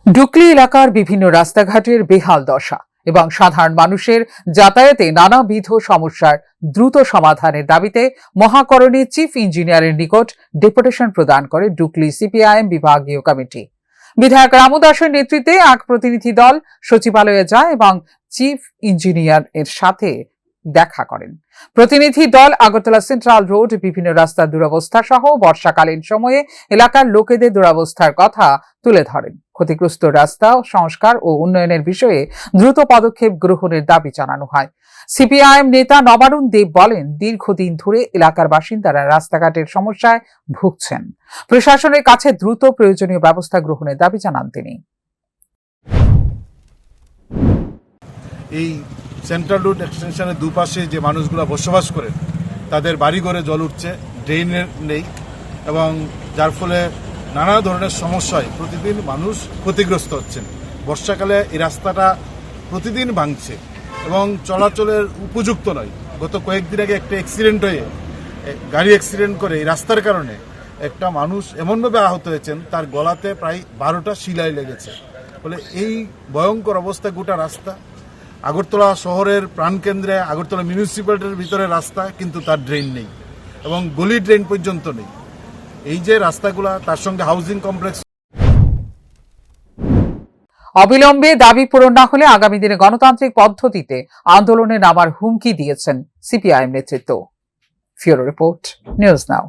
ডুকলি এলাকার বিভিন্ন রাস্তাঘাটের বেহাল দশা এবং সাধারণ মানুষের যাতায়াতে নানাবিধ সমস্যার দ্রুত সমাধানের দাবিতে মহাকরণে চিফ ইঞ্জিনিয়ারের নিকট ডেপুটেশন প্রদান করে ডুকলি সিপিআইএম বিভাগীয় কমিটি। বিধায়ক রামু দাসের নেতৃত্বে এক প্রতিনিধি দল সচিবালয়ে যায় এবং চিফ ইঞ্জিনিয়ার এর সাথে দেখা করেন। প্রতিনিধি দল আগরতলা সেন্ট্রাল রোড, বিভিন্ন রাস্তার দুরবস্থা সহ বর্ষাকালীন সময়ে এলাকার লোকেদের দুরবস্থার কথা তুলে ধরেন। ক্ষতিগ্রস্ত রাস্তা সংস্কার ও উন্নয়নের বিষয়ে দ্রুত পদক্ষেপ গ্রহণের দাবি জানানো হয়। সিপিআইএম নেতা নবারুণ দেব বলেন, দীর্ঘদিন ধরে এলাকার বাসিন্দারা রাস্তাঘাটের সমস্যায় ভুগছেন। প্রশাসনের কাছে দ্রুত প্রয়োজনীয় ব্যবস্থা গ্রহণের দাবি জানান তিনি। এই সেন্ট্রাল রোড এক্সটেনশনের দুপাশে যে মানুষগুলো বসবাস করে তাদের বাড়িঘরে জল উঠছে, ড্রেনের নেই, এবং যার ফলে নানা ধরনের সমস্যায় প্রতিদিন মানুষ ক্ষতিগ্রস্ত হচ্ছেন। বর্ষাকালে এই রাস্তাটা প্রতিদিন ভাঙছে এবং চলাচলের উপযুক্ত নয়। গত কয়েকদিন আগে একটা অ্যাক্সিডেন্ট হয়ে গাড়ি অ্যাক্সিডেন্ট করে এই রাস্তার কারণে একটা মানুষ এমনভাবে আহত হয়েছেন, তার গলাতে প্রায় 12টা শিলাই লেগেছে। ফলে এই ভয়ঙ্কর অবস্থা গোটা রাস্তা। আগরতলা শহরের প্রাণকেন্দ্রে আগরতলা মিউনিসিপ্যালিটির ভিতরে রাস্তা, কিন্তু তার ড্রেন নেই এবং গলি ড্রেন পর্যন্ত নেই। এই যে রাস্তাগুলা, তার সঙ্গে হাউজিং কমপ্লেক্স। অবিলম্বে দাবি পূরণ না হলে আগামী দিনে গণতান্ত্রিক পদ্ধতিতে আন্দোলনে নামার হুমকি দিয়েছেন সিপিআইএম নেতৃত্ব। ফিউরো রিপোর্ট, নিউজ নাও।